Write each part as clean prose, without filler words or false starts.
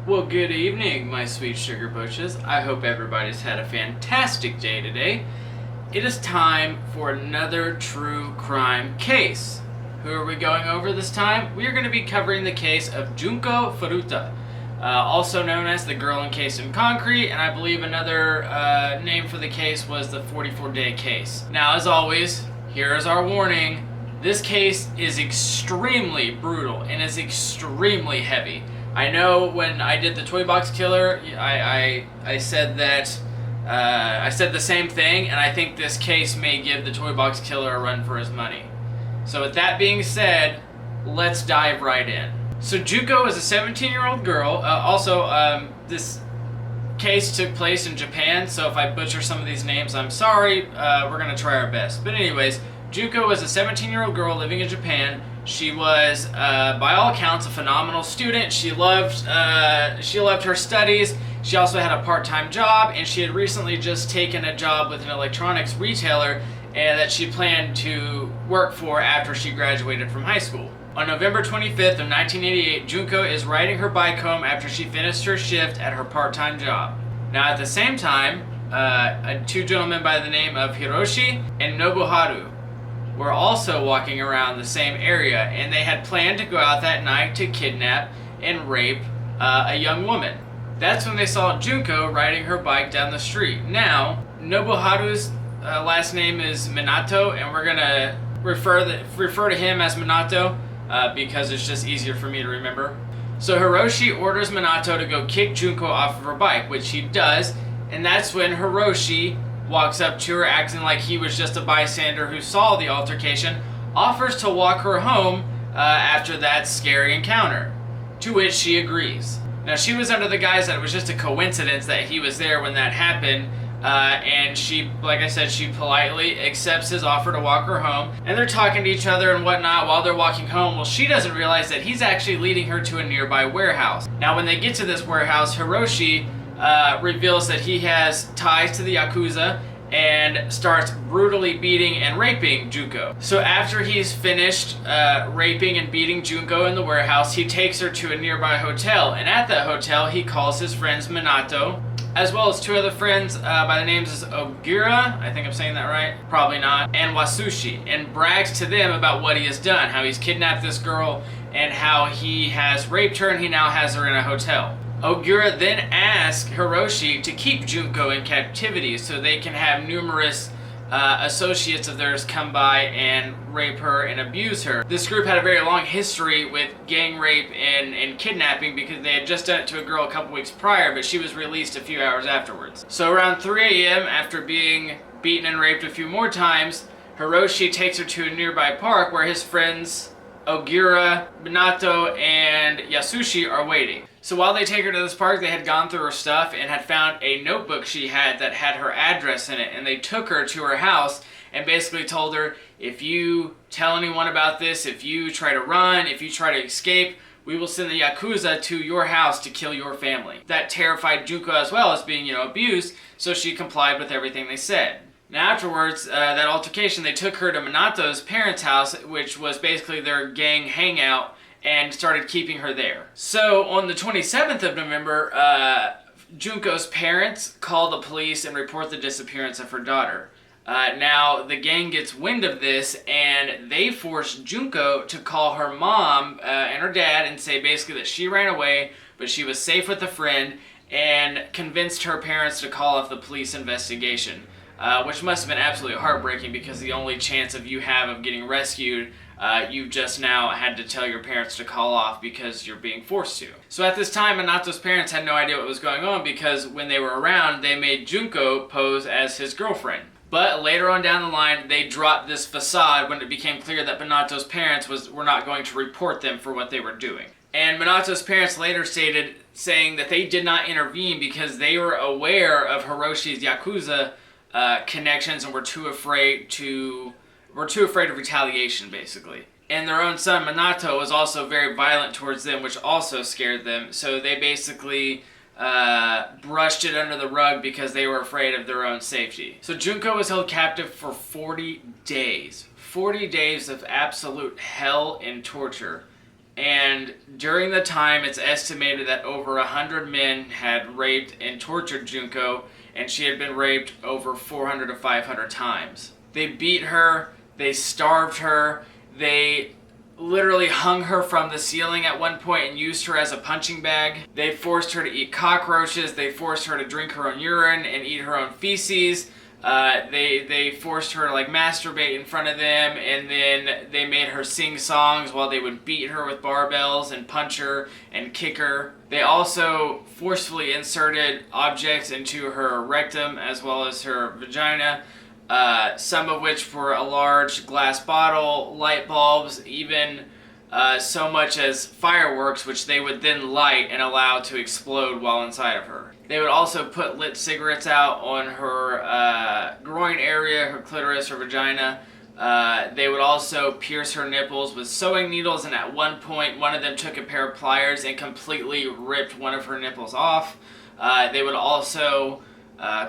Well, good evening, my sweet sugar bushes. I hope everybody's had a fantastic day today. It is time for another true crime case. Who are we going over this time? We are going to be covering the case of Junko Furuta, also known as the Girl Encased in Concrete, and I believe another name for the case was the 44-day case. Now, as always, here is our warning. This case is extremely brutal and is extremely heavy. I know when I did the Toy Box Killer, I said that I said the same thing, and I think this case may give the Toy Box Killer a run for his money. So with that being said, let's dive right in. So Junko is a 17-year-old girl. This case took place in Japan, so if I butcher some of these names, I'm sorry. We're going to try our best. But anyways, Junko was a 17-year-old girl living in Japan. She was, by all accounts, a phenomenal student. She loved her studies. She also had a part-time job, and she had recently just taken a job with an electronics retailer that she planned to work for after she graduated from high school. On November 25th of 1988, Junko is riding her bike home after she finished her shift at her part-time job. Now, at the same time, two gentlemen by the name of Hiroshi and Nobuharu were also walking around the same area, and they had planned to go out that night to kidnap and rape a young woman. That's when they saw Junko riding her bike down the street. Now, Nobuharu's last name is Minato, and we're gonna refer to him as Minato because it's just easier for me to remember. So Hiroshi orders Minato to go kick Junko off of her bike, which he does, and that's when Hiroshi walks up to her acting like he was just a bystander who saw the altercation, offers to walk her home after that scary encounter, to which she agrees. Now, she was under the guise that it was just a coincidence that he was there when that happened, and she, like I said, she politely accepts his offer to walk her home, and they're talking to each other and whatnot while they're walking home. Well, she doesn't realize that he's actually leading her to a nearby warehouse. Now, when they get to this warehouse, Hiroshi reveals that he has ties to the Yakuza and starts brutally beating and raping Junko. So after he's finished raping and beating Junko in the warehouse, he takes her to a nearby hotel, and at that hotel he calls his friends Minato, as well as two other friends by the names of Ogura, I think I'm saying that right, probably not, and Wasushi, and brags to them about what he has done, how he's kidnapped this girl, and how he has raped her and he now has her in a hotel. Ogura then asks Hiroshi to keep Junko in captivity so they can have numerous associates of theirs come by and rape her and abuse her. This group had a very long history with gang rape and kidnapping because they had just done it to a girl a couple weeks prior, but she was released a few hours afterwards. So around 3 a.m., after being beaten and raped a few more times, Hiroshi takes her to a nearby park where his friends Ogura, Minato, and Yasushi are waiting. So while they take her to this park, they had gone through her stuff and had found a notebook she had that had her address in it, and they took her to her house and basically told her, if you tell anyone about this, if you try to run, if you try to escape, we will send the Yakuza to your house to kill your family. That terrified Junko as well as being, abused, so she complied with everything they said. Now afterwards, that altercation, they took her to Minato's parents' house, which was basically their gang hangout, and started keeping her there. So on the 27th of November, Junko's parents call the police and report the disappearance of her daughter. Now the gang gets wind of this, and they force Junko to call her mom and her dad and say basically that she ran away, but she was safe with a friend, and convinced her parents to call off the police investigation. Which must have been absolutely heartbreaking because the only chance of you have of getting rescued, you've just now had to tell your parents to call off because you're being forced to. So at this time, Minato's parents had no idea what was going on because when they were around, they made Junko pose as his girlfriend. But later on down the line, they dropped this facade when it became clear that Minato's parents were not going to report them for what they were doing. And Minato's parents later stated, saying that they did not intervene because they were aware of Hiroshi's Yakuza connections and were too afraid of retaliation, basically. And their own son Minato was also very violent towards them, which also scared them. So they basically brushed it under the rug because they were afraid of their own safety. So Junko was held captive for 40 days. 40 days of absolute hell and torture. And during the time, it's estimated that over 100 men had raped and tortured Junko, and she had been raped over 400 to 500 times. They beat her, they starved her, they literally hung her from the ceiling at one point and used her as a punching bag. They forced her to eat cockroaches, they forced her to drink her own urine and eat her own feces. They forced her to like masturbate in front of them, and then they made her sing songs while they would beat her with barbells and punch her and kick her. They also forcefully inserted objects into her rectum as well as her vagina, some of which were a large glass bottle, light bulbs, even so much as fireworks, which they would then light and allow to explode while inside of her. They would also put lit cigarettes out on her groin area, her clitoris, her vagina. They would also pierce her nipples with sewing needles, and at one point, one of them took a pair of pliers and completely ripped one of her nipples off. They would also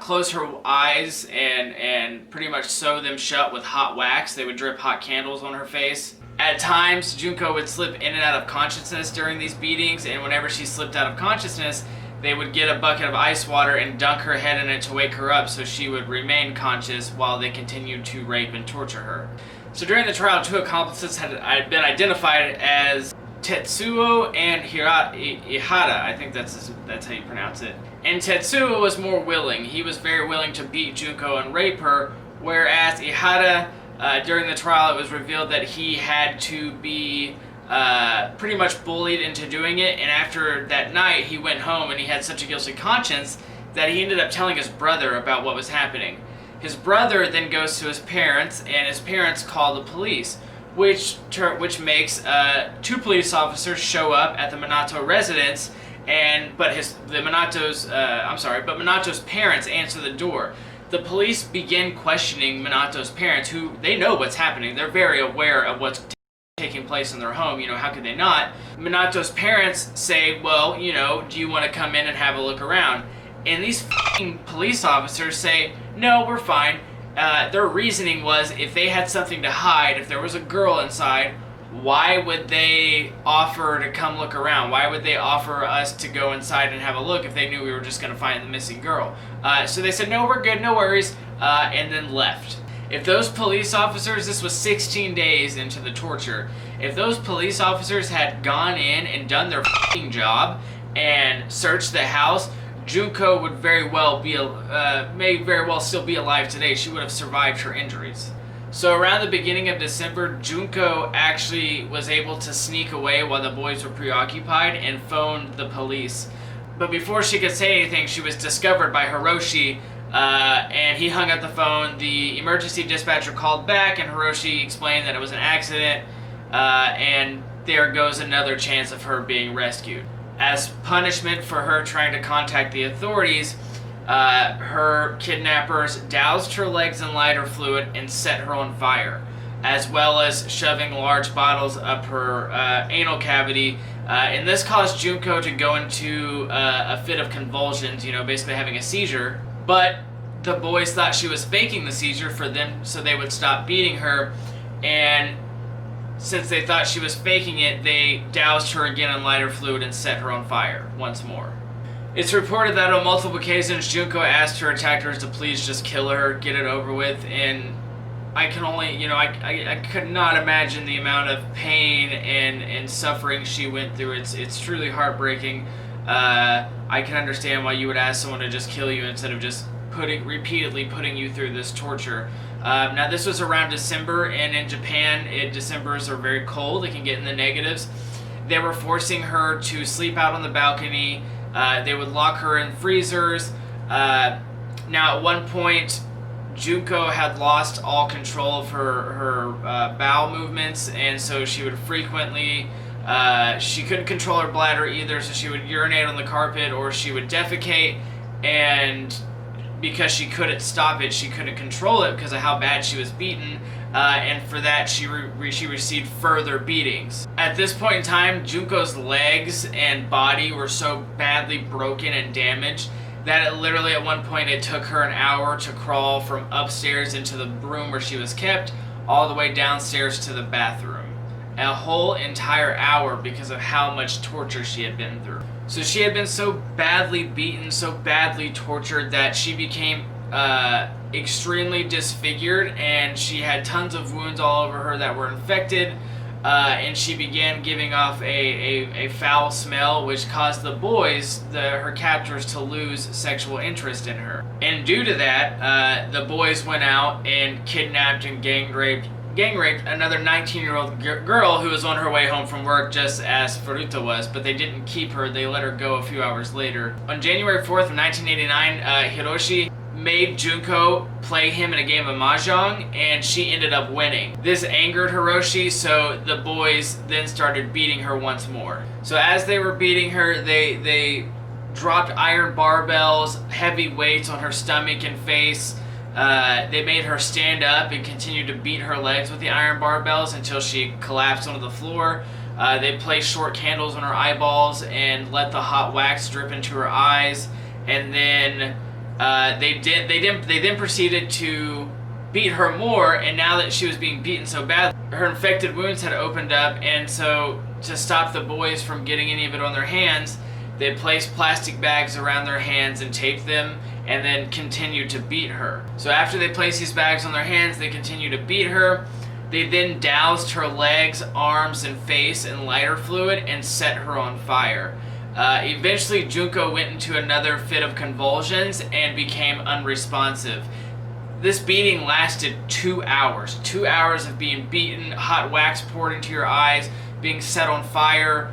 close her eyes and pretty much sew them shut with hot wax. They would drip hot candles on her face. At times, Junko would slip in and out of consciousness during these beatings, and whenever she slipped out of consciousness, they would get a bucket of ice water and dunk her head in it to wake her up so she would remain conscious while they continued to rape and torture her. So during the trial, two accomplices had been identified as Tetsuo and Ihara. I think that's how you pronounce it. And Tetsuo was more willing. He was very willing to beat Junko and rape her, whereas Ihara, during the trial, it was revealed that he had to be pretty much bullied into doing it, and after that night he went home and he had such a guilty conscience that he ended up telling his brother about what was happening. His brother then goes to his parents, and his parents call the police, which makes two police officers show up at the Minato residence, but Minato's parents answer the door. The police begin questioning Minato's parents, who they know what's happening. They're very aware of what's taking place in their home, how could they not? Minato's parents say, well, do you want to come in and have a look around? And these f***ing police officers say, no, we're fine. Their reasoning was, if they had something to hide, if there was a girl inside, why would they offer to come look around? Why would they offer us to go inside and have a look if they knew we were just going to find the missing girl? So they said, no, we're good, no worries, and then left. If those police officers, this was 16 days into the torture, if those police officers had gone in and done their f***ing job and searched the house, Junko would may very well still be alive today. She would have survived her injuries. So around the beginning of December, Junko actually was able to sneak away while the boys were preoccupied and phoned the police. But before she could say anything, she was discovered by Hiroshi, and he hung up the phone. The emergency dispatcher called back, and Hiroshi explained that it was an accident, and there goes another chance of her being rescued. As punishment for her trying to contact the authorities, her kidnappers doused her legs in lighter fluid and set her on fire, as well as shoving large bottles up her anal cavity. And this caused Junko to go into a fit of convulsions, basically having a seizure. But the boys thought she was faking the seizure for them, so they would stop beating her. And since they thought she was faking it, they doused her again in lighter fluid and set her on fire once more. It's reported that on multiple occasions, Junko asked her attackers to please just kill her, get it over with, and I can only, I could not imagine the amount of pain and suffering she went through. It's truly heartbreaking. I can understand why you would ask someone to just kill you instead of just repeatedly putting you through this torture. Now this was around December, and in Japan, Decembers are very cold. It can get in the negatives. They were forcing her to sleep out on the balcony. They would lock her in freezers. Now at one point, Junko had lost all control of her bowel movements, and so she would frequently, she couldn't control her bladder either, so she would urinate on the carpet or she would defecate, and because she couldn't stop it, she couldn't control it because of how bad she was beaten, and for that she received further beatings. At this point in time, Junko's legs and body were so badly broken and damaged that literally at one point it took her an hour to crawl from upstairs into the room where she was kept all the way downstairs to the bathroom. a whole entire hour because of how much torture she had been through. So she had been so badly beaten, so badly tortured that she became extremely disfigured, and she had tons of wounds all over her that were infected, and she began giving off a foul smell, which caused the boys, her captors, to lose sexual interest in her. And due to that, the boys went out and kidnapped and gang raped another 19-year-old girl who was on her way home from work, just as Furuta was, but they didn't keep her. They let her go a few hours later. On January 4th of 1989, Hiroshi made Junko play him in a game of mahjong, and she ended up winning. This angered Hiroshi, so the boys then started beating her once more. So as they were beating her, they dropped iron barbells, heavy weights on her stomach and face. They made her stand up and continued to beat her legs with the iron barbells until she collapsed onto the floor. They placed short candles on her eyeballs and let the hot wax drip into her eyes, and then they then proceeded to beat her more. And now that she was being beaten so bad, her infected wounds had opened up, and so to stop the boys from getting any of it on their hands, they placed plastic bags around their hands and taped them, and then continued to beat her. So after they placed these bags on their hands, they continued to beat her. They then doused her legs, arms, and face in lighter fluid and set her on fire. Eventually, Junko went into another fit of convulsions and became unresponsive. This beating lasted 2 hours. 2 hours of being beaten, hot wax poured into your eyes, being set on fire.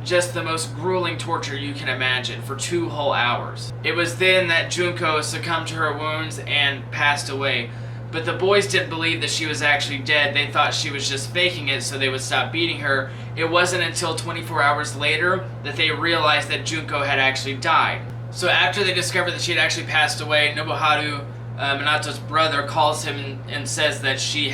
Just the most grueling torture you can imagine for 2 whole hours. It was then that Junko succumbed to her wounds and passed away. But the boys didn't believe that she was actually dead. They thought she was just faking it so they would stop beating her. It wasn't until 24 hours later that they realized that Junko had actually died. So after they discovered that she had actually passed away, Nobuharu, Minato's brother, calls him and says that she's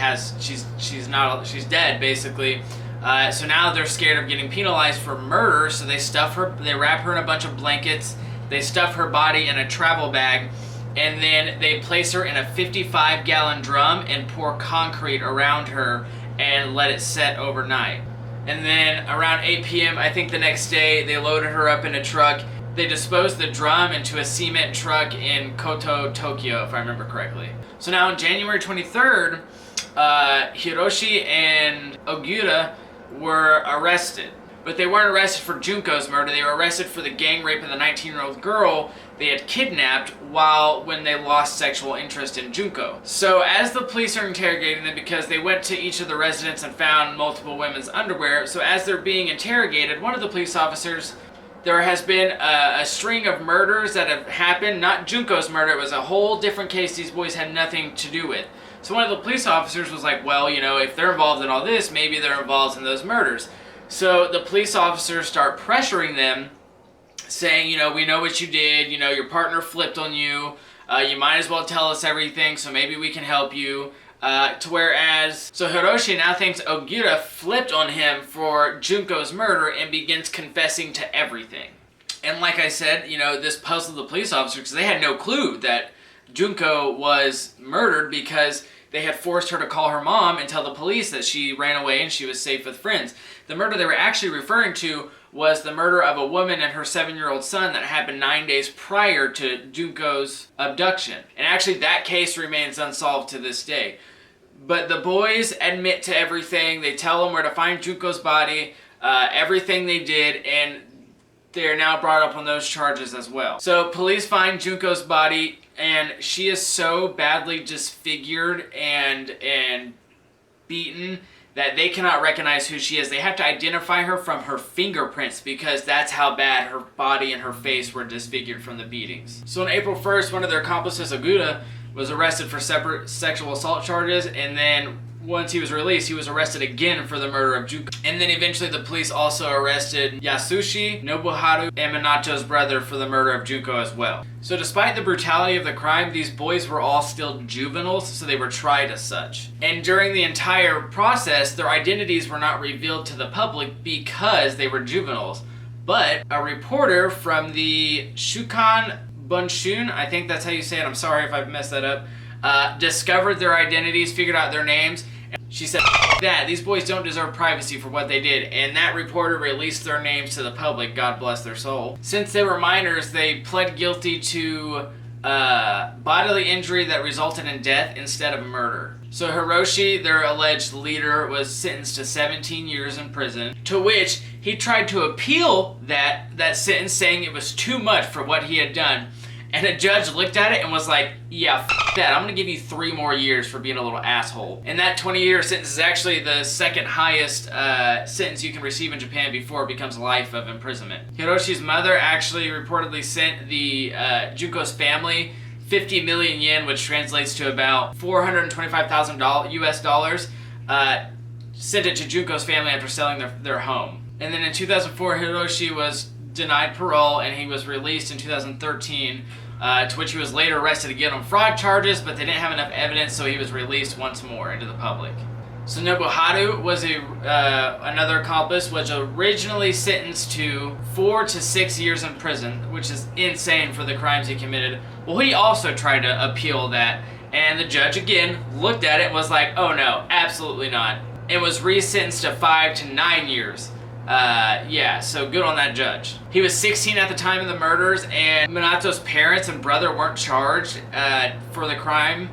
dead, basically. So now they're scared of getting penalized for murder, so they wrap her in a bunch of blankets, they stuff her body in a travel bag, and then they place her in a 55-gallon drum and pour concrete around her and let it set overnight. And then around 8 p.m., I think the next day, they loaded her up in a truck. They disposed the drum into a cement truck in Koto, Tokyo, if I remember correctly. So now on January 23rd, Hiroshi and Ogura were arrested. But they weren't arrested for Junko's murder. They were arrested for the gang rape of the 19-year-old girl they had kidnapped when they lost sexual interest in Junko. So as the police are interrogating them, because they went to each of the residents and found multiple women's underwear, so as they're being interrogated, one of the police officers, there has been a string of murders that have happened. Not Junko's murder, it was a whole different case these boys had nothing to do with. So one of the police officers was like, well, if they're involved in all this, maybe they're involved in those murders. So the police officers start pressuring them, saying, we know what you did, your partner flipped on you, you might as well tell us everything, so maybe we can help you. So Hiroshi now thinks Ogura flipped on him for Junko's murder and begins confessing to everything. And like I said, this puzzled the police officers because they had no clue that Junko was murdered, because they had forced her to call her mom and tell the police that she ran away and she was safe with friends. The murder they were actually referring to was the murder of a woman and her 7-year-old son that happened 9 days prior to Junko's abduction. And actually that case remains unsolved to this day. But the boys admit to everything. They tell them where to find Junko's body, everything they did, and they're now brought up on those charges as well. So police find Junko's body, and she is so badly disfigured and beaten that they cannot recognize who she is. They have to identify her from her fingerprints, because that's how bad her body and her face were disfigured from the beatings. So on April 1st, one of their accomplices, Ogura, was arrested for separate sexual assault charges, and then once he was released, he was arrested again for the murder of Junko. And then eventually the police also arrested Yasushi, Nobuharu, and Minato's brother for the murder of Junko as well. So despite the brutality of the crime, these boys were all still juveniles, so they were tried as such. And during the entire process, their identities were not revealed to the public because they were juveniles. But a reporter from the Shukan Bunshun, I think that's how you say it, I'm sorry if I've messed that up, discovered their identities, figured out their names, She said, that, these boys don't deserve privacy for what they did, and that reporter released their names to the public, God bless their soul. Since they were minors, they pled guilty to bodily injury that resulted in death instead of murder. So Hiroshi, their alleged leader, was sentenced to 17 years in prison, to which he tried to appeal that sentence, saying it was too much for what he had done. And a judge looked at it and was like, yeah, that, I'm gonna give you 3 more years for being a little asshole. And that 20-year sentence is actually the second highest sentence you can receive in Japan before it becomes life of imprisonment. Hiroshi's mother actually reportedly sent the Junko's family 50 million yen, which translates to about $425,000 US dollars, sent it to Junko's family after selling their home. And then in 2004, Hiroshi was denied parole and he was released in 2013, to which he was later arrested again on fraud charges, but they didn't have enough evidence, so he was released once more into the public. So Nobuharu was another accomplice, was originally sentenced to 4 to 6 years in prison, which is insane for the crimes he committed. Well, he also tried to appeal that, and the judge again looked at it and was like, oh no, absolutely not. And was resentenced to 5 to 9 years. Yeah, so good on that judge. He was 16 at the time of the murders, and Minato's parents and brother weren't charged for the crime.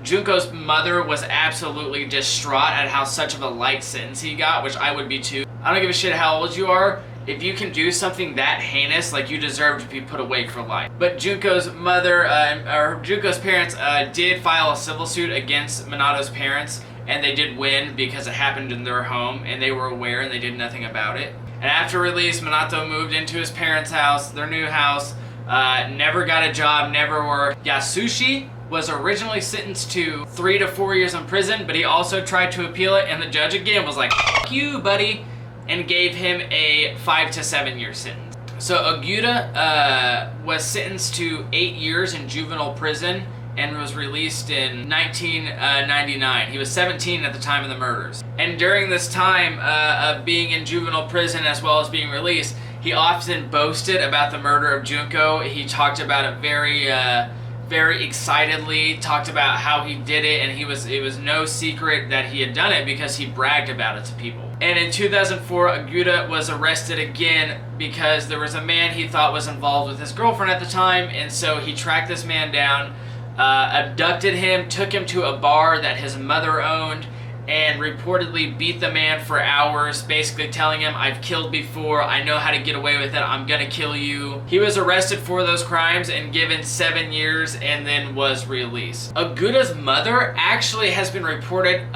Junko's mother was absolutely distraught at how such of a light sentence he got, which I would be too. I don't give a shit how old you are. If you can do something that heinous, like, you deserve to be put away for life. But Junko's mother, or Junko's parents, did file a civil suit against Minato's parents, and they did win because it happened in their home, and they were aware and they did nothing about it. And after release, Minato moved into his parents' house, their new house, never got a job, never worked. Yasushi was originally sentenced to 3 to 4 years in prison, but he also tried to appeal it, and the judge again was like, F you, buddy, and gave him a 5 to 7 year sentence. So Ogura was sentenced to 8 years in juvenile prison and was released in 1999. He was 17 at the time of the murders. And during this time of being in juvenile prison as well as being released, he often boasted about the murder of Junko. He talked about it very excitedly, talked about how he did it, and it was no secret that he had done it because he bragged about it to people. And in 2004, Ogura was arrested again because there was a man he thought was involved with his girlfriend at the time, and so he tracked this man down, abducted him, took him to a bar that his mother owned, and reportedly beat the man for hours, basically telling him, I've killed before, I know how to get away with it, I'm gonna kill you. He was arrested for those crimes and given 7 years and then was released. Ogura's mother actually has been reported,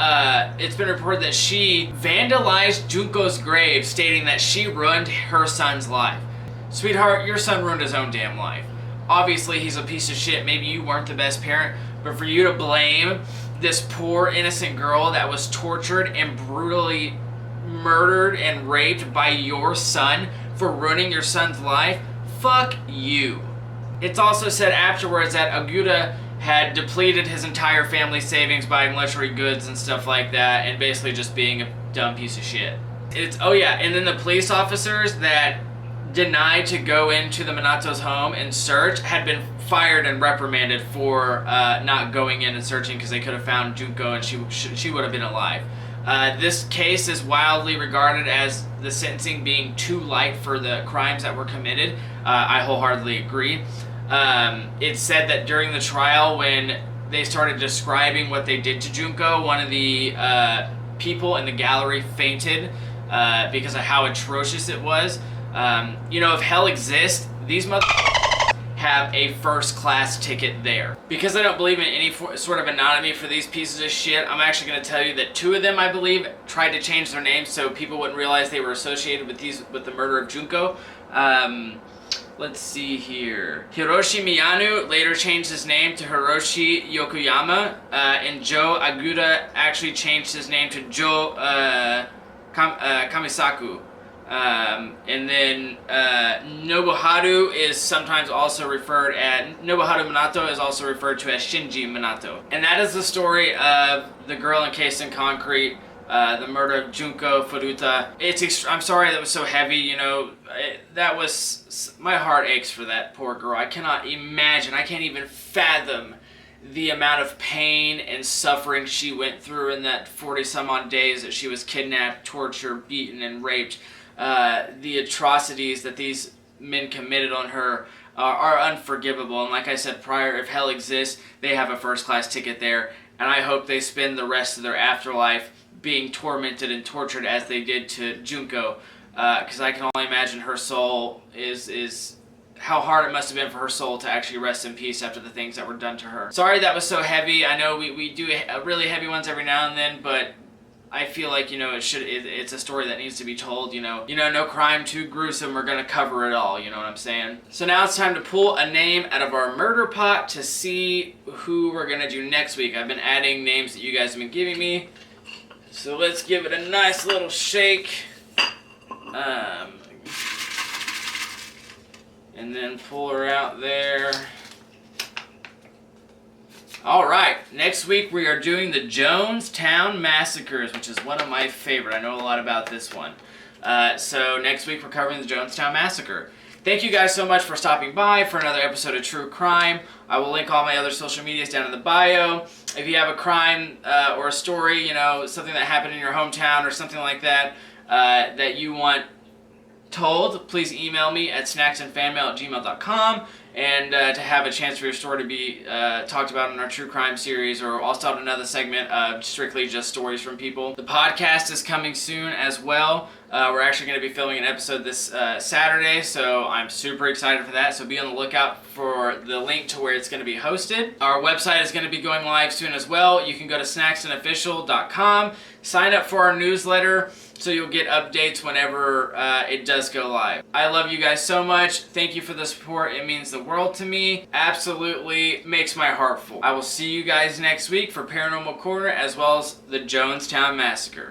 it's been reported that she vandalized Junko's grave, stating that she ruined her son's life. Sweetheart, your son ruined his own damn life. Obviously, he's a piece of shit, maybe you weren't the best parent, but for you to blame this poor innocent girl that was tortured and brutally murdered and raped by your son for ruining your son's life, fuck you. It's also said afterwards that Ogura had depleted his entire family savings buying luxury goods and stuff like that, and basically just being a dumb piece of shit. Oh yeah, and then the police officers that denied to go into the Minato's home and search had been fired and reprimanded for not going in and searching because they could have found Junko and she would have been alive. This case is wildly regarded as the sentencing being too light for the crimes that were committed. I wholeheartedly agree. It's said that during the trial, when they started describing what they did to Junko, one of the people in the gallery fainted because of how atrocious it was. You know, if hell exists, these have a first-class ticket there. Because I don't believe in any sort of anonymity for these pieces of shit, I'm actually going to tell you that 2 of them, I believe, tried to change their names so people wouldn't realize they were associated with the murder of Junko. Let's see here. Hiroshi Miyano later changed his name to Hiroshi Yokoyama, and Joe Ogura actually changed his name to Joe Kamisaku. And then Nobuharu is sometimes also referred Nobuharu Minato is also referred to as Shinji Minato. And that is the story of the Girl Encased in Concrete, the murder of Junko Furuta. I'm sorry that was so heavy, you know, my heart aches for that poor girl. I cannot imagine, I can't even fathom the amount of pain and suffering she went through in that 40 some odd days that she was kidnapped, tortured, beaten, and raped. The atrocities that these men committed on her are unforgivable. And like I said prior, if hell exists, they have a first class ticket there. And I hope they spend the rest of their afterlife being tormented and tortured as they did to Junko. Because I can only imagine her soul is how hard it must have been for her soul to actually rest in peace after the things that were done to her. Sorry that was so heavy. I know we do really heavy ones every now and then, but I feel like, it's a story that needs to be told, no crime too gruesome, we're gonna cover it all, you know what I'm saying? So now it's time to pull a name out of our murder pot to see who we're gonna do next week. I've been adding names that you guys have been giving me, so let's give it a nice little shake. And then pull her out there. Alright, next week we are doing the Jonestown Massacres, which is one of my favorite. I know a lot about this one. So next week we're covering the Jonestown Massacre. Thank you guys so much for stopping by for another episode of True Crime. I will link all my other social medias down in the bio. If you have a crime or a story, something that happened in your hometown or something like that, that you want told, please email me at snacksandfanmail@gmail.com, and to have a chance for your story to be talked about in our true crime series, or I'll start another segment of strictly just stories from people. The podcast is coming soon as well. We're actually going to be filming an episode this Saturday, so I'm super excited for that. So be on the lookout for the link to where it's going to be hosted. Our website is going to be going live soon as well. You can go to snacksandofficial.com, sign up for our newsletter, so you'll get updates whenever it does go live. I love you guys so much. Thank you for the support. It means the world to me. Absolutely makes my heart full. I will see you guys next week for Paranormal Corner as well as the Jonestown Massacre.